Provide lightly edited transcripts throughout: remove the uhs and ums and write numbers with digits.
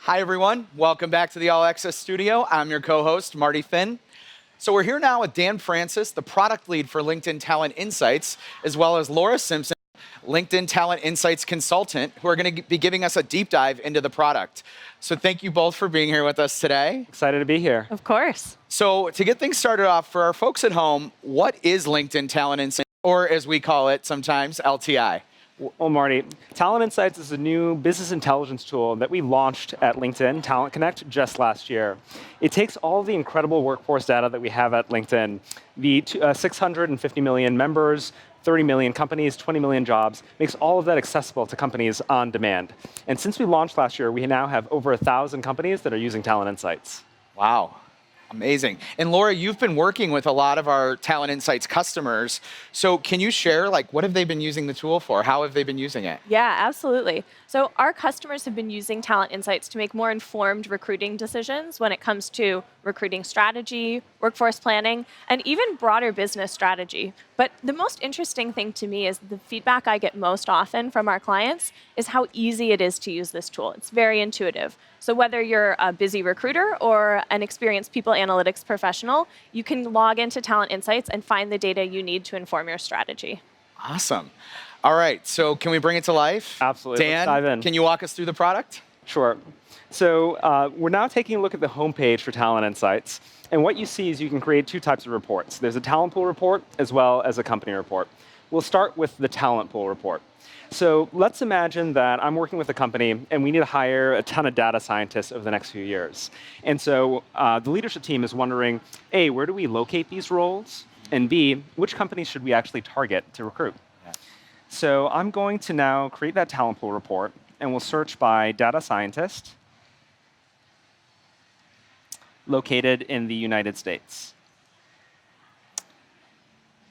Hi, everyone. Welcome back to the All Access Studio. I'm your co-host, Marty Finn. So we're here now with Dan Francis, the product lead for LinkedIn Talent Insights, as well as Laura Simpson, LinkedIn Talent Insights consultant, who are going to be giving us a deep dive into the product. So thank you both for being here with us today. Excited to be here. Of course. So to get things started off, for our folks at home, what is LinkedIn Talent Insights, or as we call it sometimes, LTI? Well, Marty, Talent Insights is a new business intelligence tool that we launched at LinkedIn Talent Connect just last year. It takes all the incredible workforce data that we have at LinkedIn, the 650 million members, 30 million companies, 20 million jobs, makes all of that accessible to companies on demand. And since we launched last year, we now have over 1,000 companies that are using Talent Insights. Wow. Amazing. And Laura, you've been working with a lot of our Talent Insights customers. So can you share, what have they been using the tool for? How have they been using it? Yeah, absolutely. So our customers have been using Talent Insights to make more informed recruiting decisions when it comes to recruiting strategy, workforce planning, and even broader business strategy. But the most interesting thing to me is the feedback I get most often from our clients is how easy it is to use this tool. It's very intuitive. So whether you're a busy recruiter or an experienced people analytics professional, you can log into Talent Insights and find the data you need to inform your strategy. Awesome. All right, so can we bring it to life? Absolutely. Dan, Let's dive in. Can you walk us through the product? Sure. So we're now taking a look at the homepage for Talent Insights. And what you see is you can create two types of reports. There's a talent pool report as well as a company report. We'll start with the talent pool report. So let's imagine that I'm working with a company and we need to hire a ton of data scientists over the next few years. And so the leadership team is wondering, A, where do we locate these roles? And B, which companies should we actually target to recruit? Yeah. So I'm going to now create that talent pool report, and we'll search by data scientist located in the United States.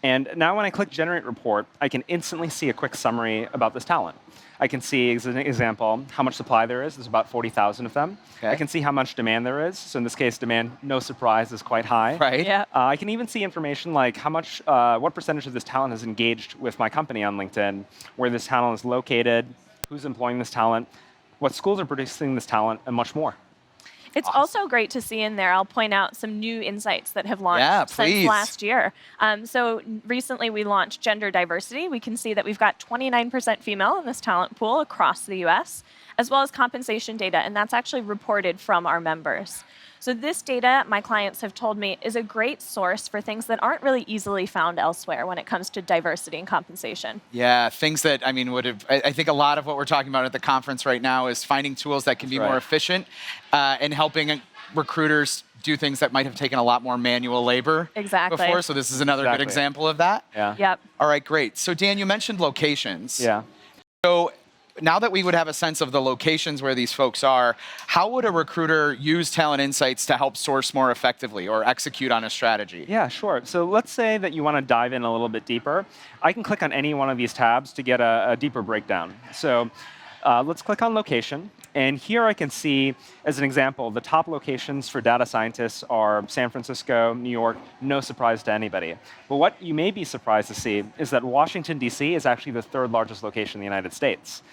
And now when I click Generate Report, I can instantly see a quick summary about this talent. I can see, as an example, how much supply there is. There's about 40,000 of them. Okay. I can see how much demand there is. So in this case, demand, no surprise, is quite high. Right. Yeah. I can even see information like how much, what percentage of this talent is engaged with my company on LinkedIn, where this talent is located, who's employing this talent, what schools are producing this talent, and much more. It's also great to see in there, I'll point out some new insights that have launched since last year. So recently we launched gender diversity. We can see that we've got 29% female in this talent pool across the US, as well as compensation data, and that's actually reported from our members. So this data, my clients have told me, is a great source for things that aren't really easily found elsewhere when it comes to diversity and compensation. Yeah, things that, I think a lot of what we're talking about at the conference right now is finding tools that can be more efficient and helping recruiters do things that might have taken a lot more manual labor before. So this is another good example of that. Yeah. Yep. All right, great. So Dan, you mentioned locations. Yeah. So now that we would have a sense of the locations where these folks are, how would a recruiter use Talent Insights to help source more effectively or execute on a strategy? Yeah, sure. So let's say that you want to dive in a little bit deeper. I can click on any one of these tabs to get a deeper breakdown. So let's click on location. And here I can see, as an example, the top locations for data scientists are San Francisco, New York, no surprise to anybody. But what you may be surprised to see is that Washington, D.C. is actually the third largest location in the United States.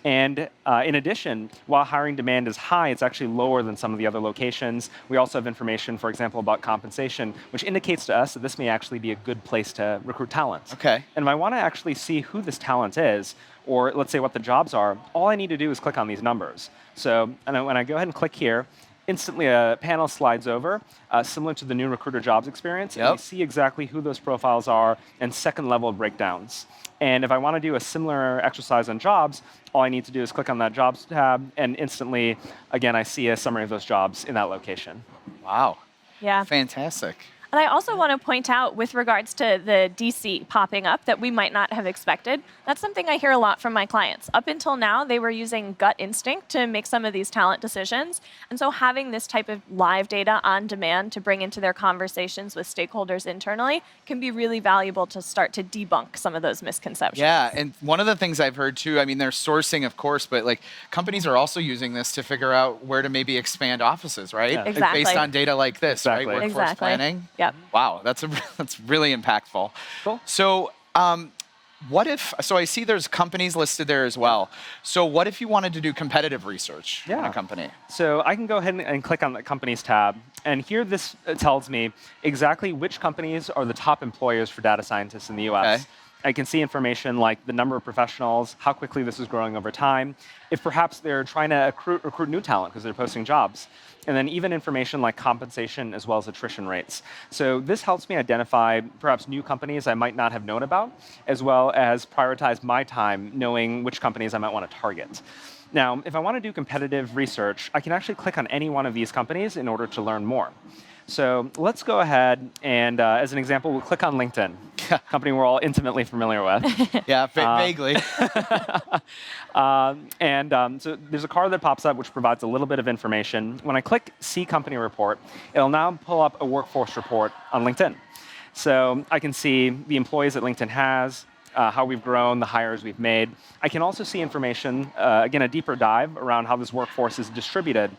And in addition, while hiring demand is high, it's actually lower than some of the other locations. We also have information, for example, about compensation, which indicates to us that this may actually be a good place to recruit talent. Okay. And if I want to actually see who this talent is, or let's say what the jobs are, all I need to do is click on these numbers. So when I go ahead and click here, instantly a panel slides over, similar to the new recruiter jobs experience, and you see exactly who those profiles are and second-level breakdowns. And if I want to do a similar exercise on jobs, all I need to do is click on that jobs tab, and instantly, again, I see a summary of those jobs in that location. Wow. Yeah. Fantastic. And I also want to point out, with regards to the DC popping up that we might not have expected, that's something I hear a lot from my clients. Up until now, they were using gut instinct to make some of these talent decisions. And so having this type of live data on demand to bring into their conversations with stakeholders internally can be really valuable to start to debunk some of those misconceptions. Yeah, and one of the things I've heard too, they're sourcing, of course, but companies are also using this to figure out where to maybe expand offices, right? Yeah. Exactly. Based on data like this, right? Workforce planning. Yep. Wow, that's really impactful. Cool. So what if, so I see there's companies listed there as well. So what if you wanted to do competitive research on Yeah. a company? So I can go ahead and click on the companies tab. And here this tells me exactly which companies are the top employers for data scientists in the US. Okay. I can see information like the number of professionals, how quickly this is growing over time, if perhaps they're trying to recruit new talent because they're posting jobs, and then even information like compensation as well as attrition rates. So this helps me identify perhaps new companies I might not have known about, as well as prioritize my time knowing which companies I might want to target. Now, if I want to do competitive research, I can actually click on any one of these companies in order to learn more. So let's go ahead and, as an example, we'll click on LinkedIn, a company we're all intimately familiar with. Yeah, vaguely. So there's a card that pops up which provides a little bit of information. When I click See Company Report, it'll now pull up a workforce report on LinkedIn. So I can see the employees that LinkedIn has, how we've grown, the hires we've made. I can also see information, again, a deeper dive around how this workforce is distributed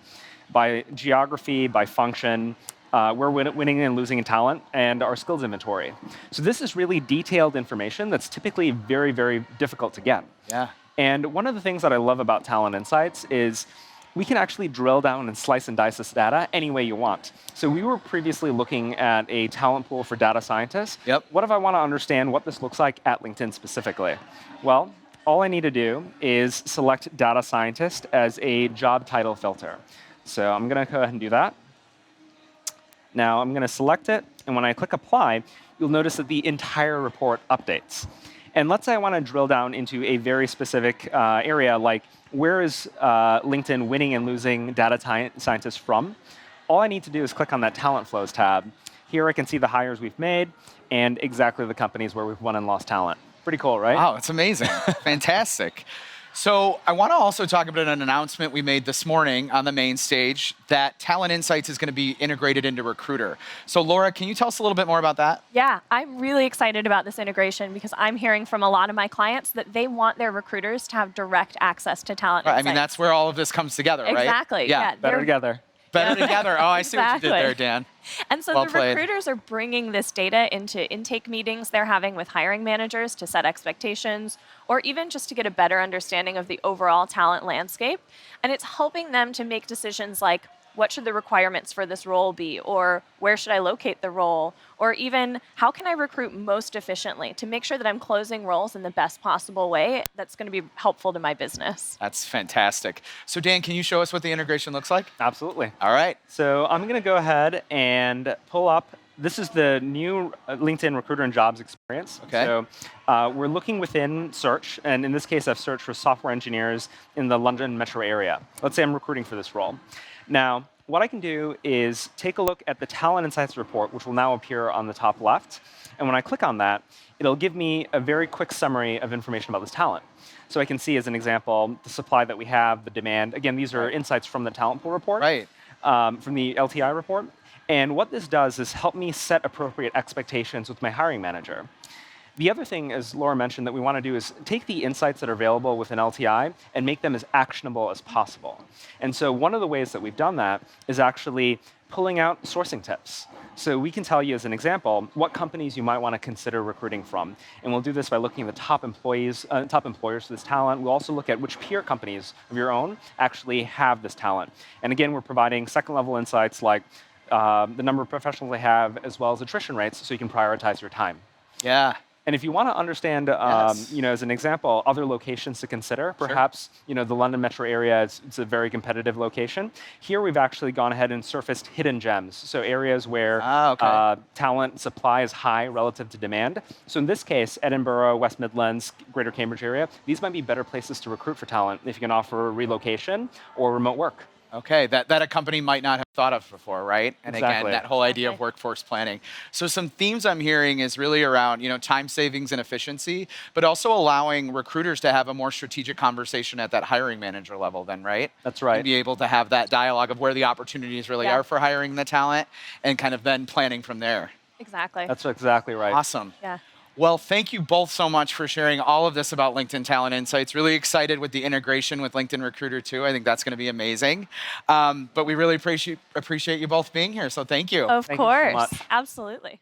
by geography, by function, we're winning and losing in talent, and our skills inventory. So this is really detailed information that's typically very, very difficult to get. Yeah. And one of the things that I love about Talent Insights is we can actually drill down and slice and dice this data any way you want. So we were previously looking at a talent pool for data scientists. Yep. What if I want to understand what this looks like at LinkedIn specifically? Well, all I need to do is select data scientist as a job title filter. So I'm going to go ahead and do that. Now I'm going to select it, and when I click apply, you'll notice that the entire report updates. And let's say I want to drill down into a very specific area, like where is LinkedIn winning and losing data scientists from? All I need to do is click on that Talent Flows tab. Here I can see the hires we've made and exactly the companies where we've won and lost talent. Pretty cool, right? Wow, it's amazing. Fantastic. So I want to also talk about an announcement we made this morning on the main stage that Talent Insights is going to be integrated into Recruiter. So Laura, can you tell us a little bit more about that? Yeah, I'm really excited about this integration because I'm hearing from a lot of my clients that they want their recruiters to have direct access to talent Right, I insights. mean, that's where all of this comes together, right? Exactly. Yeah. Better they're- together. Better together. Oh, I see what you did Exactly. there, Dan. And so Well the played. recruiters are bringing this data into intake meetings they're having with hiring managers to set expectations or even just to get a better understanding of the overall talent landscape. And it's helping them to make decisions like, what should the requirements for this role be? Or where should I locate the role? Or even, how can I recruit most efficiently to make sure that I'm closing roles in the best possible way that's going to be helpful to my business? That's fantastic. So Dan, can you show us what the integration looks like? Absolutely. All right. So I'm going to go ahead and pull up. This is the new LinkedIn Recruiter and Jobs experience. Okay. So we're looking within search, and in this case, I've searched for software engineers in the London metro area. Let's say I'm recruiting for this role. Now, what I can do is take a look at the Talent Insights report, which will now appear on the top left. And when I click on that, it'll give me a very quick summary of information about this talent. So I can see, as an example, the supply that we have, the demand. Again, these are insights from the talent pool report, Right. from the LTI report. And what this does is help me set appropriate expectations with my hiring manager. The other thing, as Laura mentioned, that we want to do is take the insights that are available within LTI and make them as actionable as possible. And so one of the ways that we've done that is actually pulling out sourcing tips. So we can tell you, as an example, what companies you might want to consider recruiting from. And we'll do this by looking at the top employers for this talent. We'll also look at which peer companies of your own actually have this talent. And again, we're providing second-level insights like the number of professionals they have, as well as attrition rates, so you can prioritize your time. Yeah. And if you want to understand, Yes. as an example, other locations to consider, perhaps the London metro area it's a very competitive location. Here we've actually gone ahead and surfaced hidden gems, so areas where talent supply is high relative to demand. So in this case, Edinburgh, West Midlands, Greater Cambridge area, these might be better places to recruit for talent if you can offer relocation or remote work. Okay, that a company might not have thought of before, right? And Exactly. again, that whole idea of Exactly. workforce planning. So some themes I'm hearing is really around, time savings and efficiency, but also allowing recruiters to have a more strategic conversation at that hiring manager level then, right? That's right. And be able to have that dialogue of where the opportunities really Yeah. are for hiring the talent and kind of then planning from there. Exactly. That's exactly right. Awesome. Yeah. Well, thank you both so much for sharing all of this about LinkedIn Talent Insights. Really excited with the integration with LinkedIn Recruiter too. I think that's going to be amazing. But we really appreciate you both being here. So thank you. Of Thank you so course. much. Absolutely.